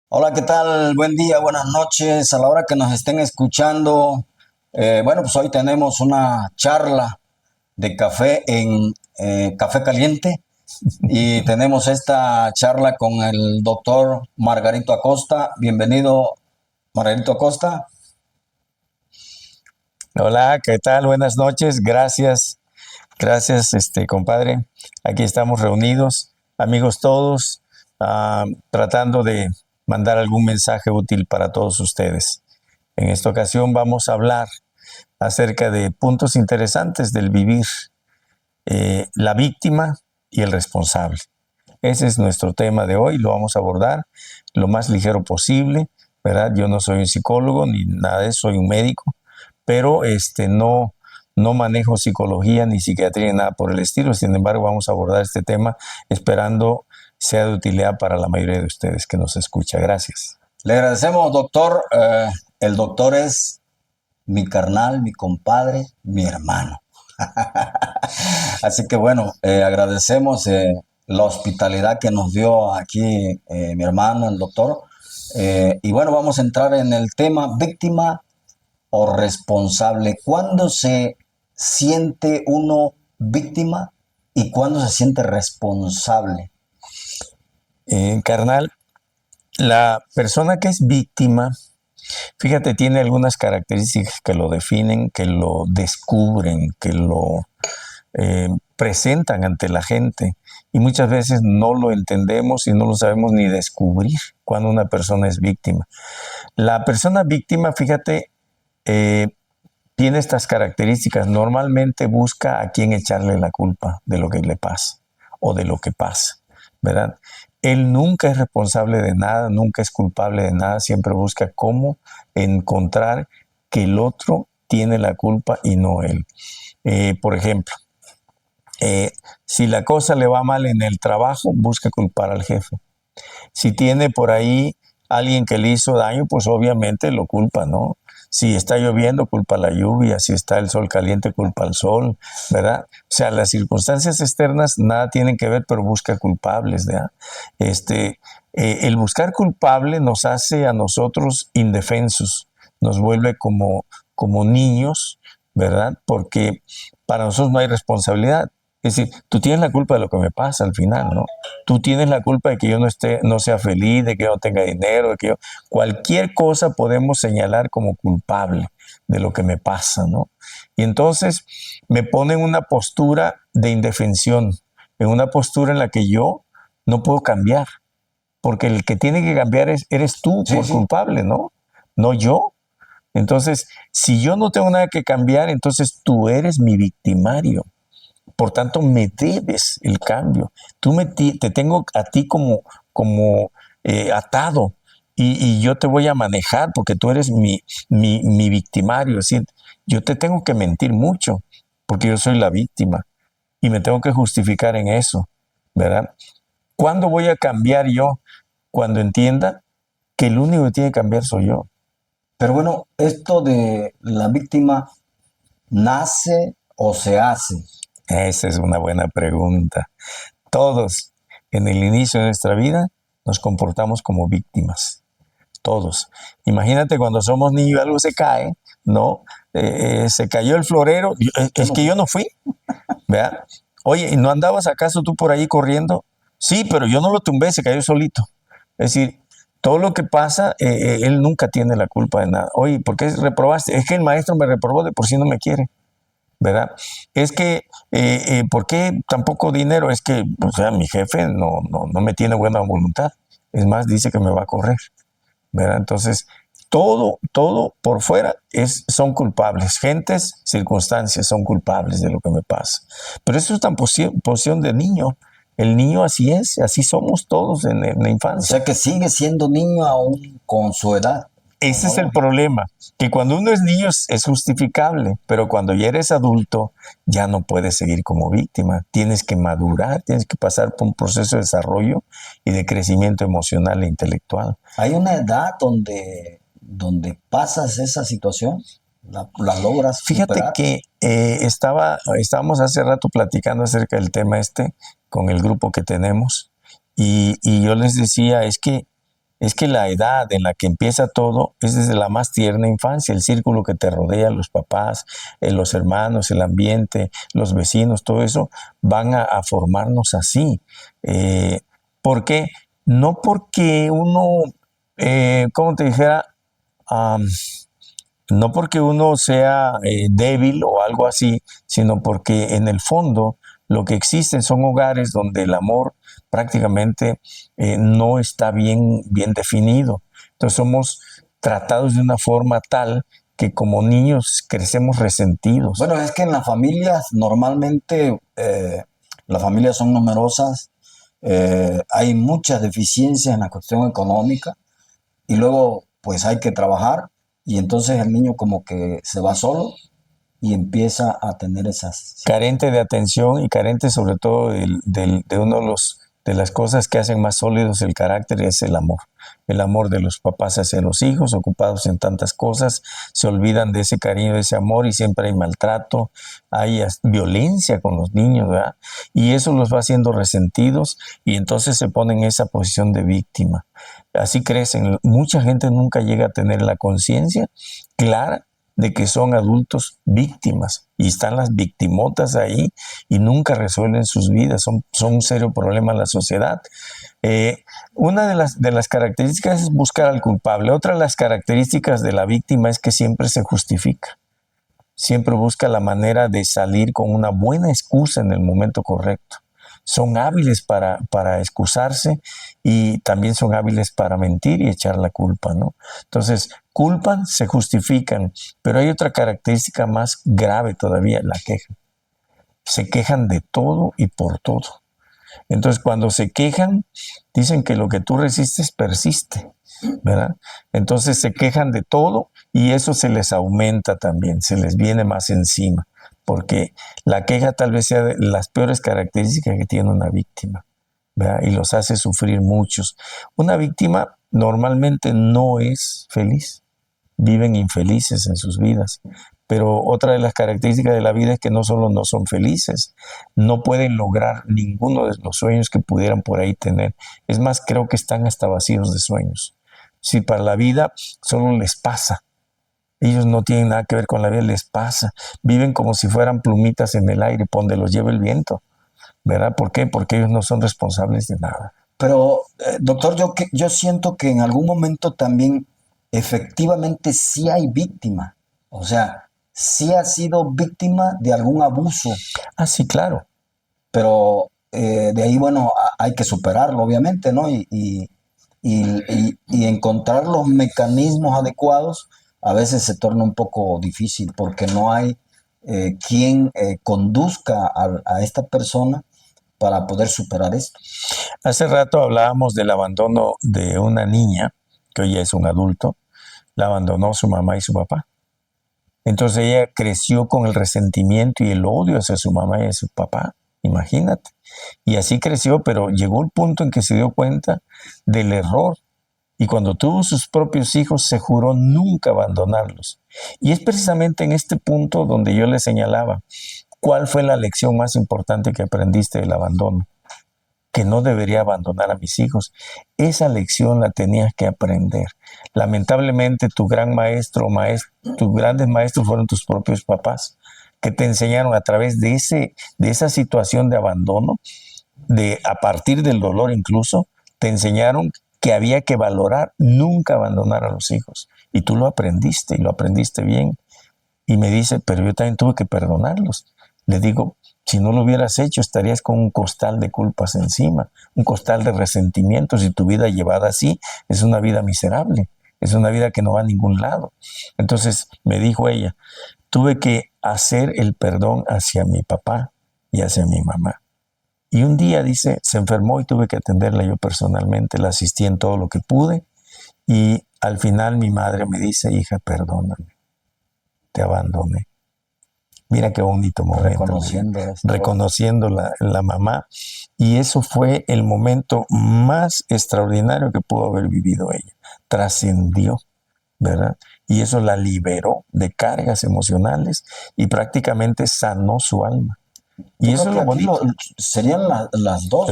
Hola, ¿qué tal? Buen día, buenas noches. A la hora que nos estén escuchando, bueno, pues hoy tenemos una charla de café en Café Caliente y tenemos esta charla con el doctor Margarito Acosta. Bienvenido, Margarito Acosta. Hola, ¿qué tal? Buenas noches. Gracias, compadre. Aquí estamos reunidos, amigos todos, tratando de mandar algún mensaje útil para todos ustedes. En esta ocasión vamos a hablar acerca de puntos interesantes del vivir, la víctima y el responsable. Ese es nuestro tema de hoy, lo vamos a abordar lo más ligero posible, ¿verdad? Yo no soy un psicólogo ni nada de eso, soy un médico, pero no manejo psicología ni psiquiatría ni nada por el estilo. Sin embargo, vamos a abordar este tema esperando sea de utilidad para la mayoría de ustedes que nos escucha. Gracias. Le agradecemos, doctor. El doctor es mi carnal, mi compadre, mi hermano. Así que bueno, agradecemos la hospitalidad que nos dio aquí mi hermano, el doctor. Y bueno, vamos a entrar en el tema víctima o responsable. ¿Cuándo se siente uno víctima y cuándo se siente responsable? Carnal, la persona que es víctima, fíjate, tiene algunas características que lo definen, que lo descubren, que lo presentan ante la gente y muchas veces no lo entendemos y no lo sabemos ni descubrir cuando una persona es víctima. La persona víctima, fíjate, eh, tiene estas características. Normalmente busca a quien echarle la culpa de lo que le pasa o de lo que pasa, ¿verdad? Él nunca es responsable de nada, nunca es culpable de nada, siempre busca cómo encontrar que el otro tiene la culpa y no él. Por ejemplo, si la cosa le va mal en el trabajo, busca culpar al jefe. Si tiene por ahí alguien que le hizo daño, pues obviamente lo culpa, ¿no? Si está lloviendo, culpa la lluvia. Si está el sol caliente, culpa al sol, ¿verdad? O sea, las circunstancias externas nada tienen que ver, pero busca culpables, ¿verdad? El buscar culpable nos hace a nosotros indefensos, nos vuelve como niños, ¿verdad? Porque para nosotros no hay responsabilidad. Es decir, tú tienes la culpa de lo que me pasa al final, ¿no? Tú tienes la culpa de que yo no sea feliz, de que yo no tenga dinero, de que yo... Cualquier cosa podemos señalar como culpable de lo que me pasa, ¿no? Y entonces me pone en una postura de indefensión, en una postura en la que yo no puedo cambiar, porque el que tiene que cambiar eres tú Sí, por sí. culpable, ¿no? No yo. Entonces, si yo no tengo nada que cambiar, entonces tú eres mi victimario. Por tanto, me debes el cambio. Te tengo a ti como atado y yo te voy a manejar porque tú eres mi victimario. Es decir, yo te tengo que mentir mucho porque yo soy la víctima y me tengo que justificar en eso, ¿verdad? ¿Cuándo voy a cambiar yo? Cuando entienda que el único que tiene que cambiar soy yo. Pero bueno, esto de la víctima nace o se hace. Esa es una buena pregunta. Todos en el inicio de nuestra vida nos comportamos como víctimas. Todos. Imagínate cuando somos niños y algo se cae, ¿no? Se cayó el florero, es que yo no fui, ¿verdad? Oye, ¿y no andabas acaso tú por ahí corriendo? Sí, pero yo no lo tumbé, se cayó solito. Es decir, todo lo que pasa, él nunca tiene la culpa de nada. Oye, ¿por qué reprobaste? Es que el maestro me reprobó, de por sí no me quiere, ¿verdad? Es que, ¿por qué tan poco dinero? Es que, o sea, mi jefe no me tiene buena voluntad. Es más, dice que me va a correr, ¿verdad? Entonces, todo por fuera son culpables. Gentes, circunstancias son culpables de lo que me pasa. Pero eso es tan posición de niño. El niño así es, así somos todos en la O infancia. sea que sigue siendo niño aún con su edad. Ese es el problema, que cuando uno es niño es justificable, pero cuando ya eres adulto ya no puedes seguir como víctima. Tienes que madurar, tienes que pasar por un proceso de desarrollo y de crecimiento emocional e intelectual. Hay una edad donde pasas esa situación, la logras Fíjate superar. que estábamos hace rato platicando acerca del tema con el grupo que tenemos y yo les decía, es que Es que la edad en la que empieza todo es desde la más tierna infancia, el círculo que te rodea, los papás, los hermanos, el ambiente, los vecinos, todo eso van a formarnos así. Eh, ¿Por qué? No porque uno, ¿cómo te dijera? Am, no porque uno sea débil o algo así, sino porque en el fondo lo que existen son hogares donde el amor prácticamente no está bien definido. Entonces somos tratados de una forma tal que como niños crecemos resentidos. Bueno, es que en las familias normalmente las familias son numerosas, hay muchas deficiencias en la cuestión económica y luego pues hay que trabajar y entonces el niño como que se va solo y empieza a tener esas... Carente de atención y carente sobre todo de uno de las cosas que hacen más sólidos el carácter es el amor de los papás hacia los hijos, ocupados en tantas cosas, se olvidan de ese cariño, de ese amor y siempre hay maltrato, hay violencia con los niños, ¿verdad? Y eso los va haciendo resentidos y entonces se ponen en esa posición de víctima. Así crecen. Mucha gente nunca llega a tener la conciencia clara de que son adultos víctimas y están las victimotas ahí y nunca resuelven sus vidas, son un serio problema en la sociedad. Una de las características es buscar al culpable. Otra de las características de la víctima es que siempre se justifica, siempre busca la manera de salir con una buena excusa en el momento correcto. Son hábiles para excusarse y también son hábiles para mentir y echar la culpa, ¿no? Entonces, culpan, se justifican, pero hay otra característica más grave todavía, la queja. Se quejan de todo y por todo. Entonces, cuando se quejan, dicen que lo que tú resistes persiste, ¿verdad? Entonces se quejan de todo y eso se les aumenta también, se les viene más encima, porque la queja tal vez sea de las peores características que tiene una víctima, ¿verdad? Y los hace sufrir muchos. Una víctima normalmente no es feliz, viven infelices en sus vidas. Pero otra de las características de la vida es que no solo no son felices, no pueden lograr ninguno de los sueños que pudieran por ahí tener. Es más, creo que están hasta vacíos de sueños. Si para la vida solo les pasa, ellos no tienen nada que ver con la vida, les pasa. Viven como si fueran plumitas en el aire, por donde los lleva el viento. ¿Verdad? ¿Por qué? Porque ellos no son responsables de nada. Pero, doctor, yo siento que en algún momento también efectivamente sí hay víctima. O sea, sí ha sido víctima de algún abuso, Ah, sí, claro. pero de ahí, bueno, hay que superarlo, obviamente, ¿no? Y encontrar los mecanismos adecuados a veces se torna un poco difícil porque no hay quien conduzca a esta persona para poder superar esto. Hace rato hablábamos del abandono de una niña, que hoy ya es un adulto, la abandonó su mamá y su papá. Entonces ella creció con el resentimiento y el odio hacia su mamá y a su papá, imagínate. Y así creció, pero llegó el punto en que se dio cuenta del error. Y cuando tuvo sus propios hijos, se juró nunca abandonarlos. Y es precisamente en este punto donde yo le señalaba, ¿cuál fue la lección más importante que aprendiste del abandono? Que no debería abandonar a mis hijos. Esa lección la tenías que aprender. Lamentablemente tu gran maestro, tus grandes maestros fueron tus propios papás, que te enseñaron a través de esa situación de abandono, a partir del dolor incluso, te enseñaron que había que valorar, nunca abandonar a los hijos. Y tú lo aprendiste y lo aprendiste bien. Y me dice, pero yo también tuve que perdonarlos. Le digo, si no lo hubieras hecho, estarías con un costal de culpas encima, un costal de resentimientos y tu vida llevada así es una vida miserable, es una vida que no va a ningún lado. Entonces me dijo ella, tuve que hacer el perdón hacia mi papá y hacia mi mamá. Y un día, dice, se enfermó y tuve que atenderla yo personalmente, la asistí en todo lo que pude y al final mi madre me dice, hija, perdóname, te abandoné. Mira qué bonito momento. Reconociendo la mamá. Y eso fue el momento más extraordinario que pudo haber vivido ella. Trascendió, ¿verdad? Y eso la liberó de cargas emocionales y prácticamente sanó su alma. Y eso es lo bonito. Serían las dos.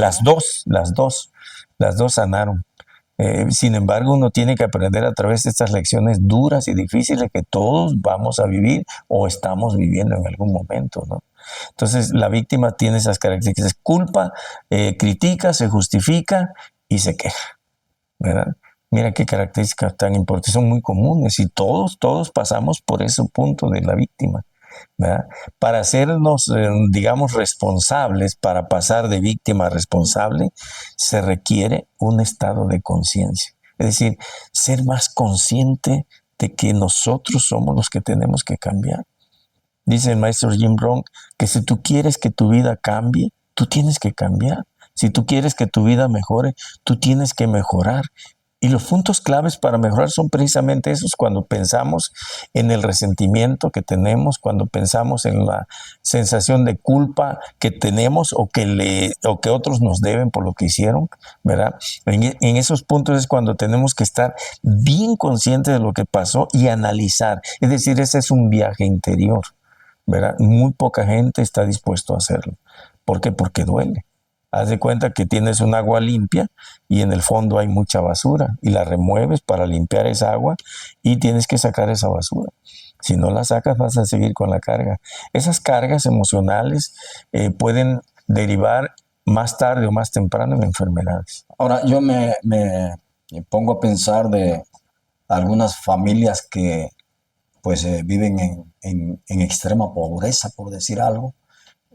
Las dos sanaron. Sin embargo, uno tiene que aprender a través de estas lecciones duras y difíciles que todos vamos a vivir o estamos viviendo en algún momento, ¿no? Entonces, la víctima tiene esas características: culpa, critica, se justifica y se queja, ¿verdad? Mira qué características tan importantes, son muy comunes y todos pasamos por ese punto de la víctima, ¿verdad? Para hacernos, digamos, responsables, para pasar de víctima a responsable, se requiere un estado de conciencia. Es decir, ser más consciente de que nosotros somos los que tenemos que cambiar. Dice el maestro Jim Rohn que si tú quieres que tu vida cambie, tú tienes que cambiar. Si tú quieres que tu vida mejore, tú tienes que mejorar. Y los puntos claves para mejorar son precisamente esos: cuando pensamos en el resentimiento que tenemos, cuando pensamos en la sensación de culpa que tenemos o que otros nos deben por lo que hicieron, ¿verdad? En esos puntos es cuando tenemos que estar bien conscientes de lo que pasó y analizar. Es decir, ese es un viaje interior, ¿verdad? Muy poca gente está dispuesto a hacerlo. ¿Por qué? Porque duele. Haz de cuenta que tienes un agua limpia y en el fondo hay mucha basura y la remueves para limpiar esa agua y tienes que sacar esa basura. Si no la sacas, vas a seguir con la carga. Esas cargas emocionales pueden derivar más tarde o más temprano en enfermedades. Ahora, yo me pongo a pensar de algunas familias que pues viven en extrema pobreza, por decir algo,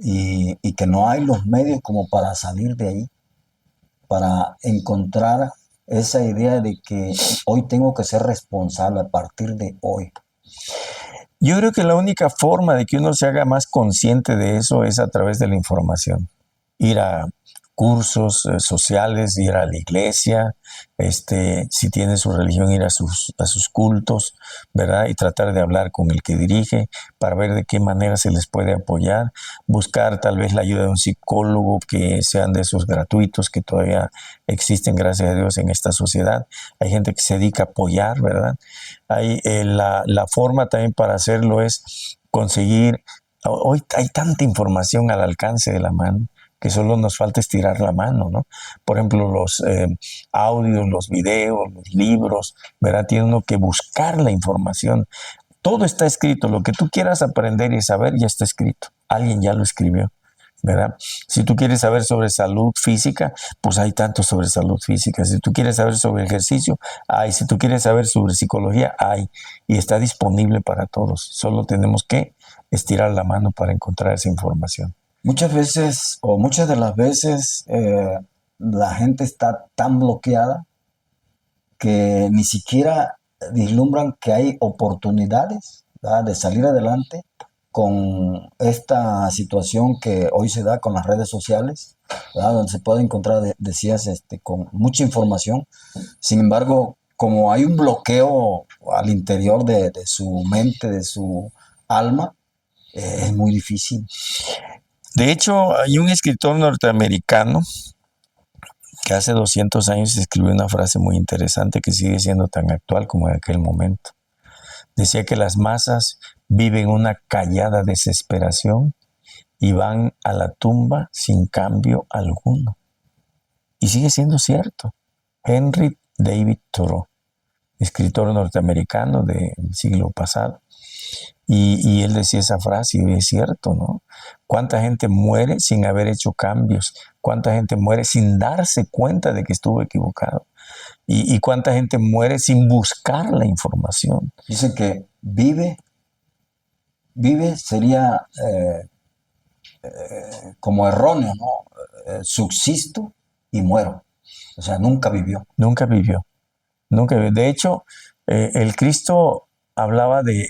y que no hay los medios como para salir de ahí, para encontrar esa idea de que hoy tengo que ser responsable a partir de hoy. Yo creo que la única forma de que uno se haga más consciente de eso es a través de la información. Ir a cursos sociales, ir a la iglesia, si tiene su religión, ir a sus cultos, ¿verdad? Y tratar de hablar con el que dirige para ver de qué manera se les puede apoyar, buscar tal vez la ayuda de un psicólogo, que sean de esos gratuitos que todavía existen, gracias a Dios, en esta sociedad. Hay gente que se dedica a apoyar, ¿verdad? Hay, la forma también para hacerlo es conseguir. Hoy hay tanta información al alcance de la mano que solo nos falta estirar la mano, ¿no? Por ejemplo, los audios, los videos, los libros, ¿verdad? Tiene uno que buscar la información. Todo está escrito. Lo que tú quieras aprender y saber ya está escrito. Alguien ya lo escribió, ¿verdad? Si tú quieres saber sobre salud física, pues hay tanto sobre salud física. Si tú quieres saber sobre ejercicio, hay. Si tú quieres saber sobre psicología, hay. Y está disponible para todos. Solo tenemos que estirar la mano para encontrar esa información. Muchas veces, o muchas de las veces, la gente está tan bloqueada que ni siquiera vislumbran que hay oportunidades, ¿verdad?, de salir adelante con esta situación que hoy se da con las redes sociales, ¿verdad?, donde se puede encontrar, decías, con mucha información. Sin embargo, como hay un bloqueo al interior de su mente, de su alma, es muy difícil. De hecho, hay un escritor norteamericano que hace 200 años escribió una frase muy interesante que sigue siendo tan actual como en aquel momento. Decía que las masas viven una callada desesperación y van a la tumba sin cambio alguno. Y sigue siendo cierto. Henry David Thoreau, escritor norteamericano del siglo pasado, y él decía esa frase, y es cierto, ¿no? ¿Cuánta gente muere sin haber hecho cambios? ¿Cuánta gente muere sin darse cuenta de que estuvo equivocado? ¿Y cuánta gente muere sin buscar la información? Dicen que vive sería como erróneo, ¿no? Subsisto y muero. O sea, nunca vivió. Nunca vivió. Nunca vivió. De hecho, el Cristo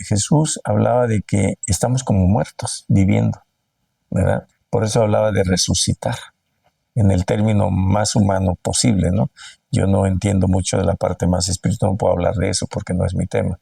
Jesús hablaba de que estamos como muertos viviendo, ¿verdad? Por eso hablaba de resucitar, en el término más humano posible, ¿no? Yo no entiendo mucho de la parte más espiritual, no puedo hablar de eso porque no es mi tema,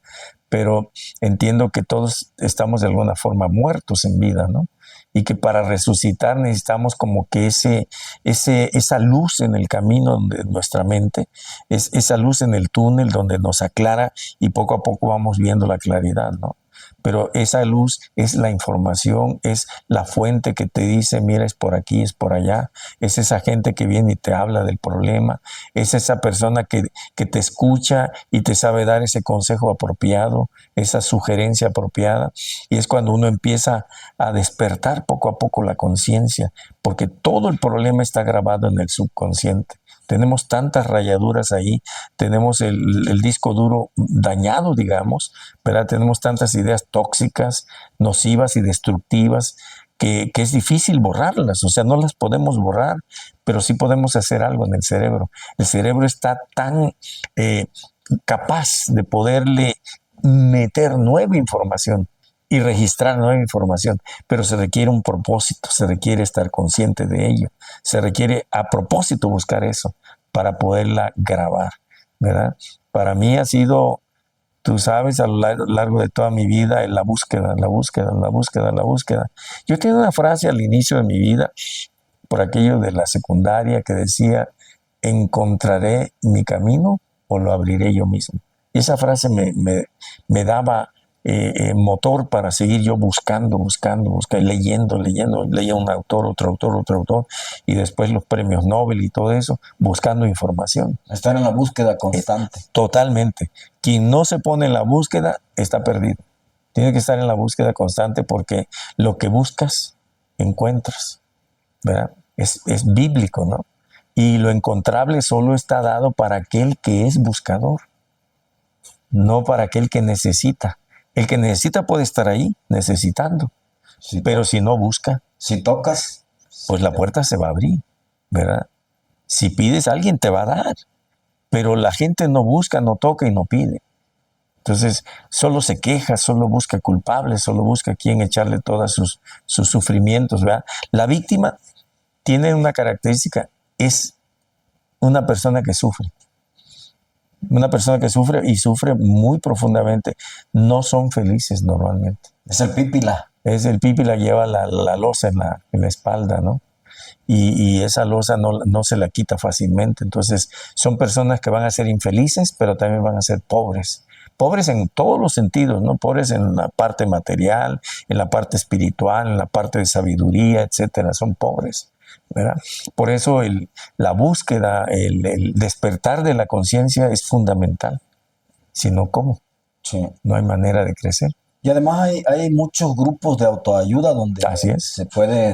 pero entiendo que todos estamos de alguna forma muertos en vida, ¿no? Y que para resucitar necesitamos como que esa luz en el camino de nuestra mente, esa luz en el túnel donde nos aclara y poco a poco vamos viendo la claridad, ¿no? pero esa luz es la información, es la fuente que te dice, mira, es por aquí, es por allá, es esa gente que viene y te habla del problema, es esa persona que te escucha y te sabe dar ese consejo apropiado, esa sugerencia apropiada, y es cuando uno empieza a despertar poco a poco la conciencia, porque todo el problema está grabado en el subconsciente. Tenemos tantas rayaduras ahí, tenemos el disco duro dañado, digamos, ¿verdad? Tenemos tantas ideas tóxicas, nocivas y destructivas que es difícil borrarlas, o sea, no las podemos borrar, pero sí podemos hacer algo en el cerebro. El cerebro está tan capaz de poderle meter nueva información y registrar nueva información, pero se requiere un propósito, se requiere estar consciente de ello, se requiere a propósito buscar eso para poderla grabar, ¿verdad? Para mí ha sido, tú sabes, a lo largo de toda mi vida, la búsqueda, la búsqueda, la búsqueda, la búsqueda. Yo tenía una frase al inicio de mi vida, por aquello de la secundaria, que decía, ¿encontraré mi camino o lo abriré yo mismo? Y esa frase me daba motor para seguir yo buscando, leyendo, leía un autor, otro autor, otro autor, y después los premios Nobel y todo eso, buscando información. Estar en la búsqueda constante. Totalmente. Quien no se pone en la búsqueda está perdido. Tiene que estar en la búsqueda constante porque lo que buscas, encuentras, ¿verdad? Es bíblico, ¿no? Y lo encontrable solo está dado para aquel que es buscador, no para aquel que necesita. El que necesita puede estar ahí, necesitando, Si, pero si no busca, si tocas, pues la puerta se va a abrir, ¿verdad? Si pides, alguien te va a dar, pero la gente no busca, no toca y no pide. Entonces, solo se queja, solo busca culpables, solo busca a quien echarle todos sus sufrimientos, ¿verdad? La víctima tiene una característica, es una persona que sufre. Una persona que sufre y sufre muy profundamente. No son felices normalmente. es el pípila. Es el pípila, lleva la losa en la espalda, ¿no? Y esa losa no se la quita fácilmente. Entonces, son personas que van a ser infelices, pero también van a ser pobres. Pobres en todos los sentidos, ¿no? Pobres en la parte material, en la parte espiritual, en la parte de sabiduría, etcétera. Son pobres, ¿verdad? Por eso la búsqueda, el despertar de la conciencia es fundamental. Si no, ¿cómo? Sí. No hay manera de crecer. Y además hay muchos grupos de autoayuda donde Así es. se puede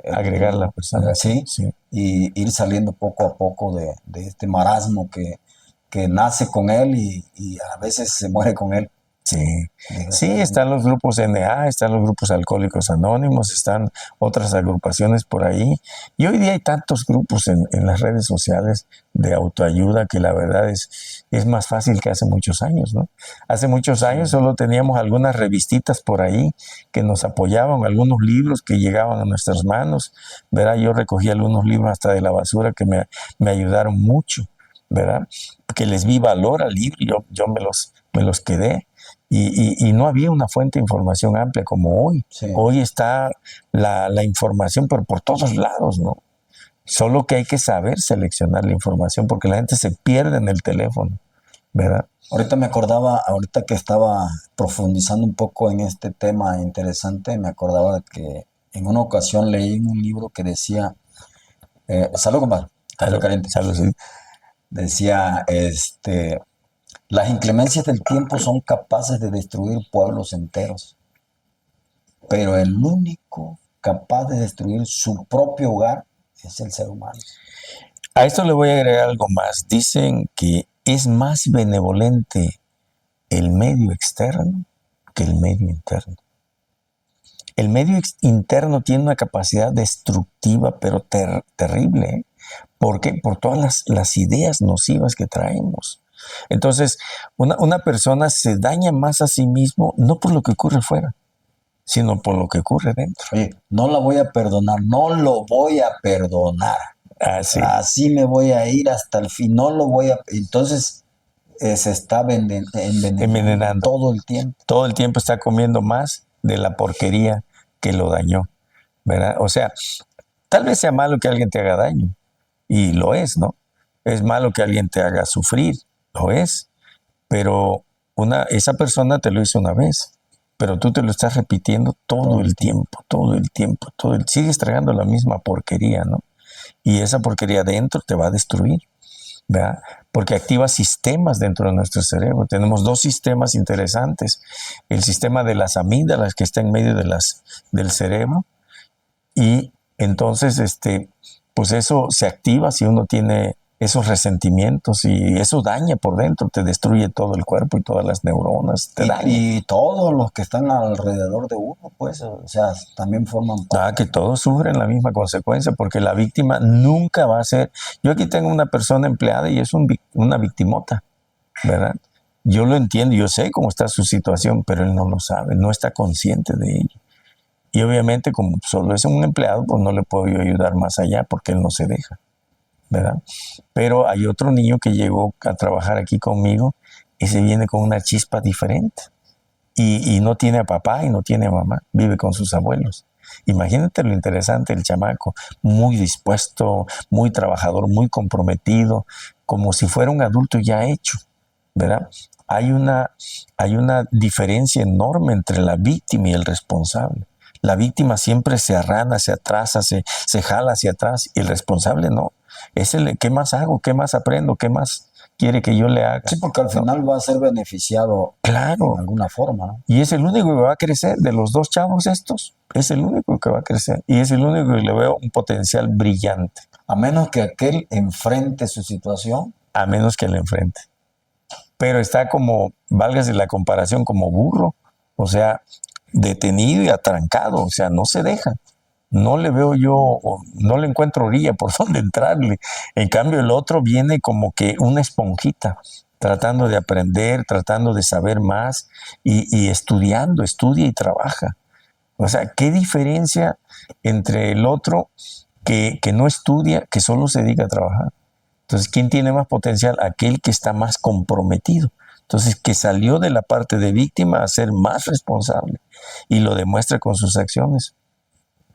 Agregar la persona. sí, Sí. y ir saliendo poco a poco de este marasmo que nace con él y a veces se muere con él. Sí, están los grupos NA, están los grupos Alcohólicos Anónimos, están otras agrupaciones por ahí. Y hoy día hay tantos grupos en las redes sociales de autoayuda que la verdad es más fácil que hace muchos años, ¿no? Hace muchos años solo teníamos algunas revistitas por ahí que nos apoyaban, algunos libros que llegaban a nuestras manos, ¿verdad? Yo recogí algunos libros hasta de la basura que me ayudaron mucho, ¿verdad? Que les vi valor al libro, yo me los quedé. Y no había una fuente de información amplia como hoy. Sí. Hoy está la información, pero por todos lados, ¿no? Solo que hay que saber seleccionar la información porque la gente se pierde en el teléfono, ¿verdad? Ahorita me acordaba, ahorita que estaba profundizando un poco en este tema interesante, me acordaba de que en una ocasión leí en un libro que decía, salud, compadre, café caliente. Salud, sí. Decía, las inclemencias del tiempo son capaces de destruir pueblos enteros, pero el único capaz de destruir su propio hogar es el ser humano. A esto le voy a agregar algo más. Dicen que es más benevolente el medio externo que el medio interno. El medio interno tiene una capacidad destructiva, pero terrible, ¿eh? ¿Por qué? Por todas las ideas nocivas que traemos. Entonces, una persona se daña más a sí mismo, no por lo que ocurre fuera, sino por lo que ocurre dentro. Oye, no la voy a perdonar, no lo voy a perdonar. Así me voy a ir hasta el fin, no lo voy a... Entonces, se está envenenando todo el tiempo. Todo el tiempo está comiendo más de la porquería que lo dañó, ¿verdad? O sea, tal vez sea malo que alguien te haga daño, y lo es, ¿no? Es malo que alguien te haga sufrir, lo es, pero esa persona te lo hizo una vez, pero tú te lo estás repitiendo todo el tiempo, sigues tragando la misma porquería, ¿no? Y esa porquería dentro te va a destruir, ¿verdad? Porque activa sistemas dentro de nuestro cerebro. Tenemos dos sistemas interesantes. El sistema de las amígdalas, que está en medio del cerebro, y entonces, pues eso se activa si uno tiene esos resentimientos, y eso daña por dentro, te destruye todo el cuerpo y todas las neuronas, te daña. Y todos los que están alrededor de uno, pues, o sea, también forman parte. Que todos sufren la misma consecuencia, porque la víctima nunca va a ser... Yo aquí tengo una persona empleada y es una victimota, ¿verdad? Yo lo entiendo, yo sé cómo está su situación, pero él no lo sabe, no está consciente de ello. Y obviamente, como solo es un empleado, pues no le puedo yo ayudar más allá, porque él no se deja, ¿verdad? Pero hay otro niño que llegó a trabajar aquí conmigo, y se viene con una chispa diferente. Y no tiene a papá y no tiene a mamá, vive con sus abuelos. Imagínate lo interesante, el chamaco, muy dispuesto, muy trabajador, muy comprometido, como si fuera un adulto ya hecho, ¿verdad? Hay una diferencia enorme entre la víctima y el responsable. La víctima siempre se arrana, se atrasa, se jala hacia atrás, y el responsable no. Es el, ¿qué más hago? ¿Qué más aprendo? ¿Qué más quiere que yo le haga? Sí, porque al final va a ser beneficiado Claro. en alguna forma, ¿no? Y es el único que va a crecer de los dos chavos estos. Es el único que va a crecer. Y es el único que le veo un potencial brillante. A menos que aquel enfrente su situación. A menos que le enfrente. Pero está como, válgase la comparación, como burro. O sea, detenido y atrancado. O sea, no se deja. No le veo yo, no le encuentro orilla por donde entrarle. En cambio, el otro viene como que una esponjita, tratando de aprender, tratando de saber más, y estudiando, estudia y trabaja. O sea, ¿qué diferencia entre el otro que no estudia, que solo se dedica a trabajar? Entonces, ¿quién tiene más potencial? Aquel que está más comprometido. Entonces, que salió de la parte de víctima a ser más responsable, y lo demuestra con sus acciones.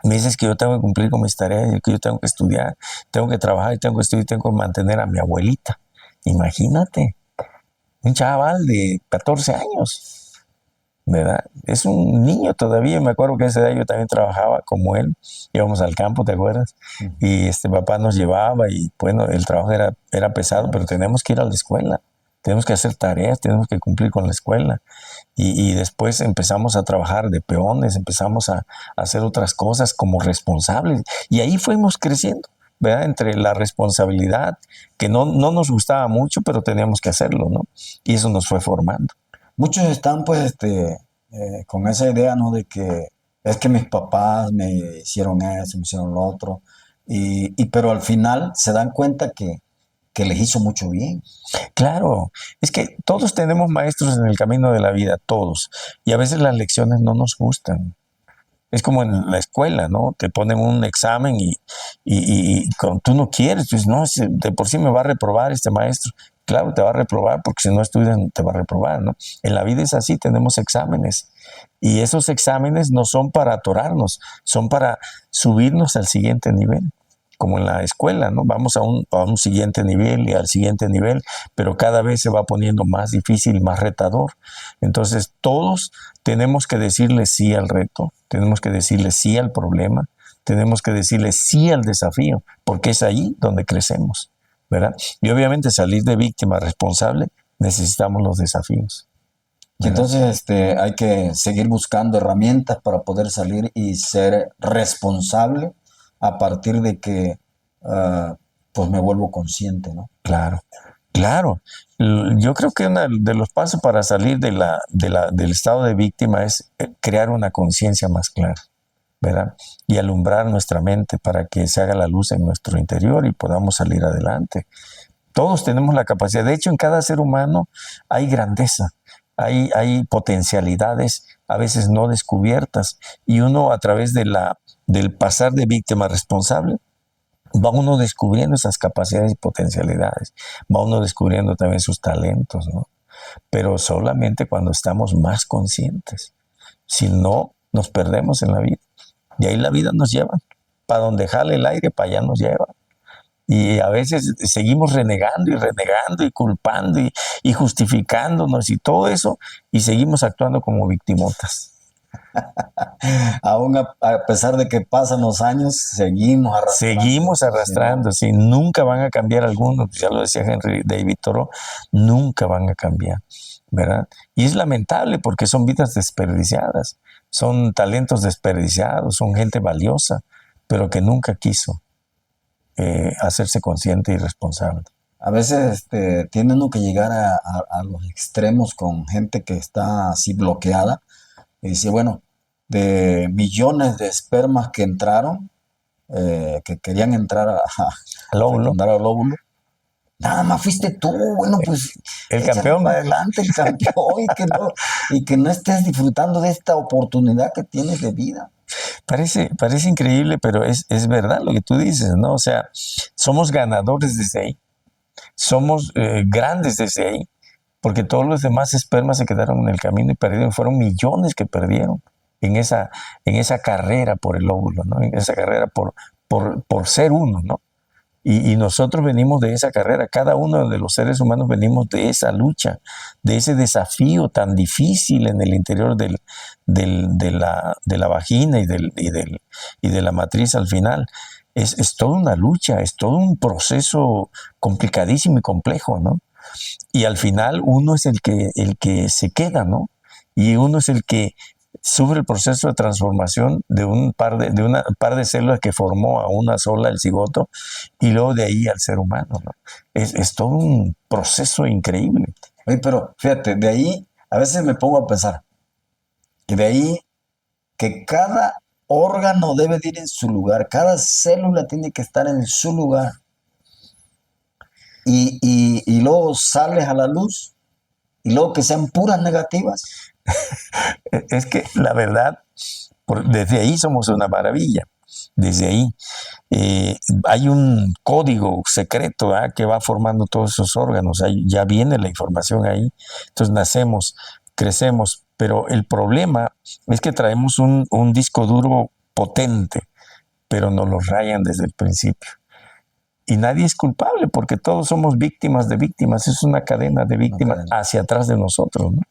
Me dices que yo tengo que cumplir con mis tareas, que yo tengo que estudiar, tengo que trabajar, y tengo que estudiar, tengo que mantener a mi abuelita. Imagínate, un chaval de 14 años, ¿verdad? Es un niño todavía. Me acuerdo que a esa edad yo también trabajaba como él. Íbamos al campo, ¿te acuerdas? Y papá nos llevaba, y bueno, el trabajo era pesado, pero tenemos que ir a la escuela. Tenemos que hacer tareas, tenemos que cumplir con la escuela. Y después empezamos a trabajar de peones, empezamos a hacer otras cosas como responsables. Y ahí fuimos creciendo, ¿verdad? Entre la responsabilidad, que no nos gustaba mucho, pero teníamos que hacerlo, ¿no? Y eso nos fue formando. Muchos están, pues, con esa idea, ¿no? De que es que mis papás me hicieron eso, me hicieron lo otro. Pero al final se dan cuenta que les hizo mucho bien. Claro, es que todos tenemos maestros en el camino de la vida, todos. Y a veces las lecciones no nos gustan. Es como en la escuela, ¿no? Te ponen un examen y cuando tú no quieres, pues no, de por sí me va a reprobar este maestro. Claro, te va a reprobar, porque si no estudias te va a reprobar, ¿no? En la vida es así, tenemos exámenes. Y esos exámenes no son para atorarnos, son para subirnos al siguiente nivel. Como en la escuela, ¿no? Vamos a un siguiente nivel y al siguiente nivel, pero cada vez se va poniendo más difícil, más retador. Entonces, todos tenemos que decirle sí al reto, tenemos que decirle sí al problema, tenemos que decirle sí al desafío, porque es ahí donde crecemos, ¿verdad? Y obviamente salir de víctima responsable, necesitamos los desafíos. Y entonces hay que seguir buscando herramientas para poder salir y ser responsable a partir de que pues me vuelvo consciente, ¿no? Claro, claro. Yo creo que uno de los pasos para salir del estado de víctima es crear una conciencia más clara, ¿verdad? Y alumbrar nuestra mente para que se haga la luz en nuestro interior y podamos salir adelante. Todos tenemos la capacidad. De hecho, en cada ser humano hay grandeza, hay potencialidades a veces no descubiertas, y uno, a través del pasar de víctima a responsable, va uno descubriendo esas capacidades y potencialidades, va uno descubriendo también sus talentos, ¿no? Pero solamente cuando estamos más conscientes. Si no, nos perdemos en la vida. Y ahí la vida nos lleva. Para donde jale el aire, para allá nos lleva. Y a veces seguimos renegando y culpando y justificándonos y todo eso, y seguimos actuando como victimotas. Aún a pesar de que pasan los años, seguimos arrastrando. Seguimos arrastrando, sí, nunca van a cambiar algunos, ya lo decía Henry David Thoreau, nunca van a cambiar, ¿verdad? Y es lamentable porque son vidas desperdiciadas, son talentos desperdiciados, son gente valiosa, pero que nunca quiso hacerse consciente y responsable. A veces tiene uno que llegar a los extremos con gente que está así bloqueada y dice, bueno, de millones de espermas que entraron, que querían entrar Al óvulo. fecundar al óvulo, nada más fuiste tú, bueno, pues El échale campeón. para adelante, el campeón, y que no estés disfrutando de esta oportunidad que tienes de vida. Parece increíble, pero es verdad lo que tú dices, ¿no? O sea, somos ganadores desde ahí, somos grandes desde ahí, porque todos los demás espermas se quedaron en el camino y perdieron, fueron millones que perdieron en esa carrera por el óvulo, ¿no? En esa carrera por ser uno, ¿no? Y nosotros venimos de esa carrera, cada uno de los seres humanos venimos de esa lucha, de ese desafío tan difícil en el interior de la vagina y de la matriz al final. Es toda una lucha, es todo un proceso complicadísimo y complejo, ¿no? Y al final uno es el que se queda, ¿no? Y uno es el que sufre el proceso de transformación de una par de células que formó a una sola, el cigoto, y luego de ahí al ser humano, ¿no? Es todo un proceso increíble. Oye, pero fíjate, de ahí a veces me pongo a pensar, y de ahí que cada órgano debe de ir en su lugar, cada célula tiene que estar en su lugar. Y luego sales a la luz, y luego que sean puras negativas. Es que la verdad, desde ahí somos una maravilla. Desde ahí hay un código secreto que va formando todos esos órganos. Ya viene la información ahí. Entonces nacemos, crecemos, pero el problema es que traemos un disco duro potente, pero nos lo rayan desde el principio. Y nadie es culpable porque todos somos víctimas de víctimas. Es una cadena de víctimas hacia atrás de nosotros, ¿no?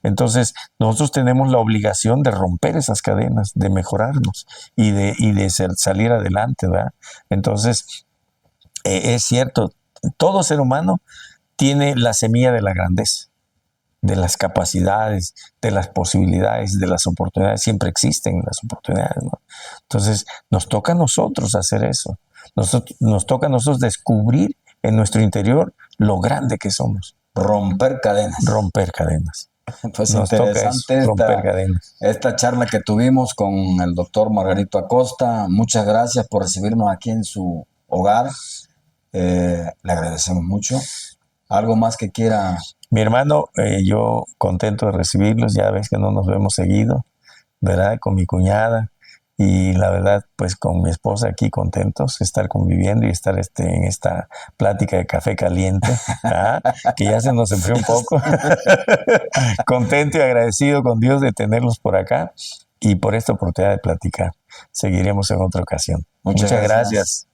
Entonces, nosotros tenemos la obligación de romper esas cadenas, de mejorarnos y de salir adelante, ¿verdad? Entonces, es cierto, todo ser humano tiene la semilla de la grandeza, de las capacidades, de las posibilidades, de las oportunidades. Siempre existen las oportunidades, ¿no? Entonces, nos toca a nosotros hacer eso. Nos toca a nosotros descubrir en nuestro interior lo grande que somos. Romper cadenas. Romper cadenas. Pues Nos interesante romper cadenas. esta charla que tuvimos con el doctor Margarito Acosta. Muchas gracias por recibirnos aquí en su hogar. Le agradecemos mucho. ¿Algo más que quiera? Mi hermano, yo contento de recibirlos. Ya ves que no nos vemos seguido, ¿verdad? Con mi cuñada. Y la verdad, pues con mi esposa aquí contentos de estar conviviendo y estar en esta plática de café caliente, que ya se nos enfrió un poco. Contento y agradecido con Dios de tenerlos por acá y por esta oportunidad de platicar. Seguiremos en otra ocasión. Muchas gracias.